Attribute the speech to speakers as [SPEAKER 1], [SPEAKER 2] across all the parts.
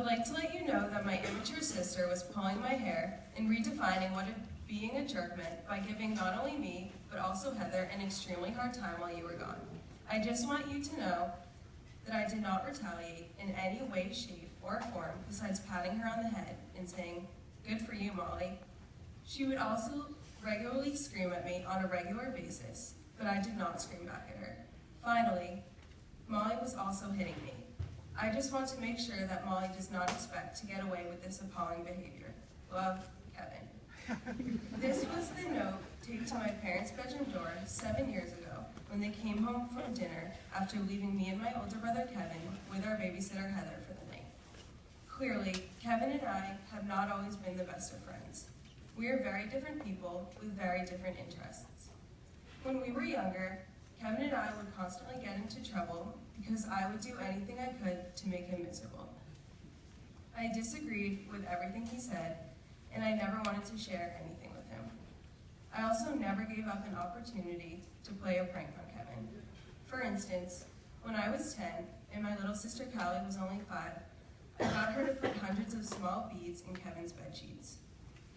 [SPEAKER 1] like to let you know that my immature sister was pulling my hair and redefining what being a jerk meant by giving not only me, but also Heather an extremely hard time while you were gone. I just want you to know that I did not retaliate in any way, shape, or form besides patting her on the head and saying, "Good for you, Molly." She would also regularly scream at me on a regular basis, but I did not scream back at her. Finally, Molly was also hitting me. I just want to make sure that Molly does not expect to get away with this appalling behavior. Love, Kevin. This was the note taped to my parents' bedroom door 7 years ago when they came home from dinner after leaving me and my older brother Kevin with our babysitter Heather for the night. Clearly, Kevin and I have not always been the best of friends. We are very different people with very different interests. When we were younger, Kevin and I would constantly get into trouble because I would do anything I could to make him miserable. I disagreed with everything he said, and I never wanted to share anything with him. I also never gave up an opportunity to play a prank on Kevin. For instance, when I was 10 and my little sister Callie was only 5, I got her to put hundreds of small beads in Kevin's bed sheets.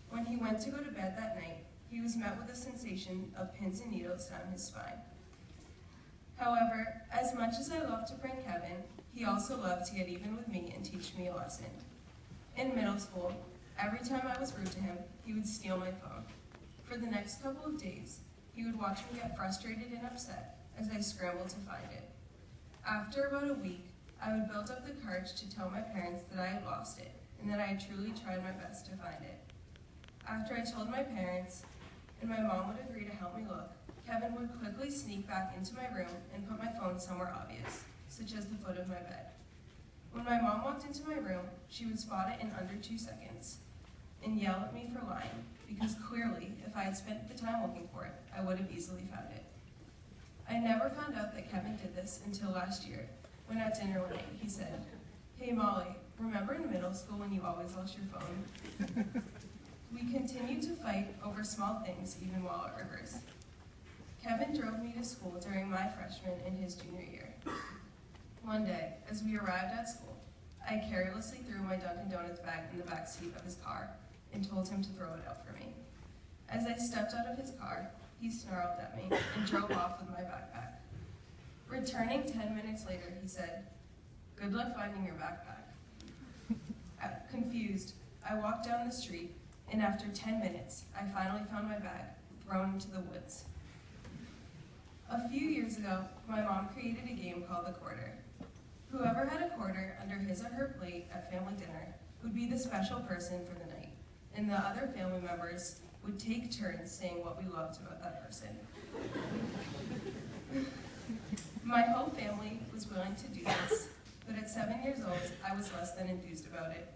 [SPEAKER 1] When he went to go to bed that night, he was met with a sensation of pins and needles down his spine. However, as much as I loved to prank Kevin, he also loved to get even with me and teach me a lesson. In middle school, every time I was rude to him, he would steal my phone. For the next couple of days, he would watch me get frustrated and upset as I scrambled to find it. After about a week, I would build up the courage to tell my parents that I had lost it and that I had truly tried my best to find it. After I told my parents, and my mom would agree to help me look, Kevin would quickly sneak back into my room and put my phone somewhere obvious, such as the foot of my bed. When my mom walked into my room, she would spot it in under 2 seconds and yell at me for lying, because clearly, if I had spent the time looking for it, I would have easily found it. I never found out that Kevin did this until last year, when at dinner one night he said, "Hey Molly, remember in middle school when you always lost your phone?" We continued to fight over small things even while at Rivers. Kevin drove me to school during my freshman and his junior year. One day, as we arrived at school, I carelessly threw my Dunkin' Donuts bag in the back seat of his car and told him to throw it out for me. As I stepped out of his car, he snarled at me and drove off with my backpack. Returning 10 minutes later, he said, "Good luck finding your backpack." Confused, I walked down the street, and after 10 minutes, I finally found my bag, thrown into the woods. A few years ago, my mom created a game called The Quarter. Whoever had a quarter under his or her plate at family dinner would be the special person for the night, and the other family members would take turns saying what we loved about that person. My whole family was willing to do this, but at 7 years old, I was less than enthused about it.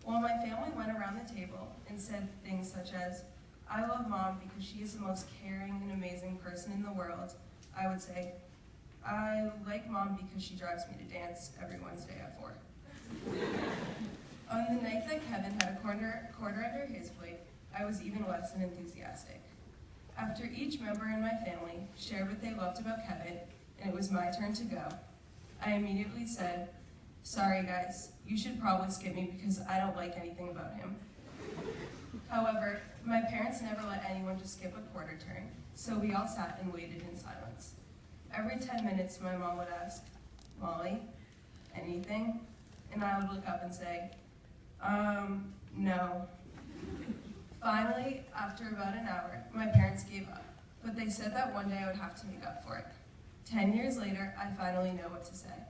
[SPEAKER 1] While my family went around the table and said things such as, "I love Mom because she is the most caring and amazing person in the world," I would say, "I like Mom because she drives me to dance every Wednesday at 4. On the night that Kevin had a quarter under his plate, I was even less than enthusiastic. After each member in my family shared what they loved about Kevin, and it was my turn to go, I immediately said, "Sorry guys, you should probably skip me because I don't like anything about him." However, my parents never let anyone just skip a quarter turn, so we all sat and waited in silence. Every 10 minutes, my mom would ask, "Molly, anything?" And I would look up and say, "No." Finally, after about an hour, my parents gave up, but they said that one day I would have to make up for it. 10 years later, I finally know what to say.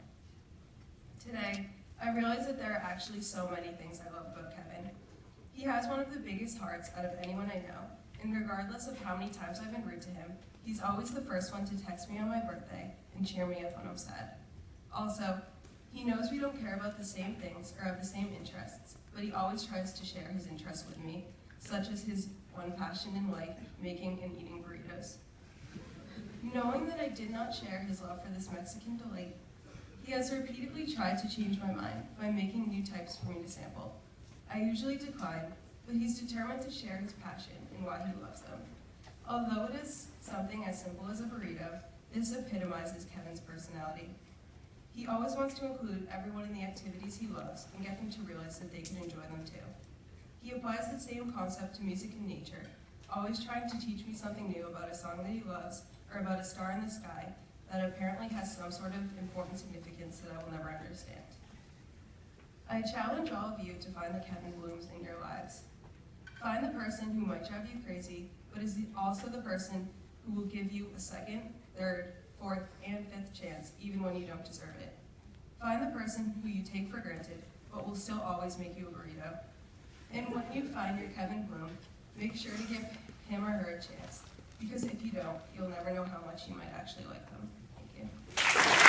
[SPEAKER 1] Today, I realize that there are actually so many things I love about Kevin. He has one of the biggest hearts out of anyone I know, and regardless of how many times I've been rude to him, he's always the first one to text me on my birthday and cheer me up when I'm sad. Also, he knows we don't care about the same things or have the same interests, but he always tries to share his interests with me, such as his one passion in life, making and eating burritos. Knowing that I did not share his love for this Mexican delight, he has repeatedly tried to change my mind by making new types for me to sample. I usually decline, but he's determined to share his passion and why he loves them. Although it is something as simple as a burrito, this epitomizes Kevin's personality. He always wants to include everyone in the activities he loves and get them to realize that they can enjoy them too. He applies the same concept to music and nature, always trying to teach me something new about a song that he loves or about a star in the sky that apparently has some sort of important significance that I will never understand. I challenge all of you to find the Kevin Blooms in your lives. Find the person who might drive you crazy, but is also the person who will give you a second, third, fourth, and fifth chance, even when you don't deserve it. Find the person who you take for granted, but will still always make you a burrito. And when you find your Kevin Bloom, make sure to give him or her a chance, because if you don't, you'll never know how much you might actually like them. Thank you.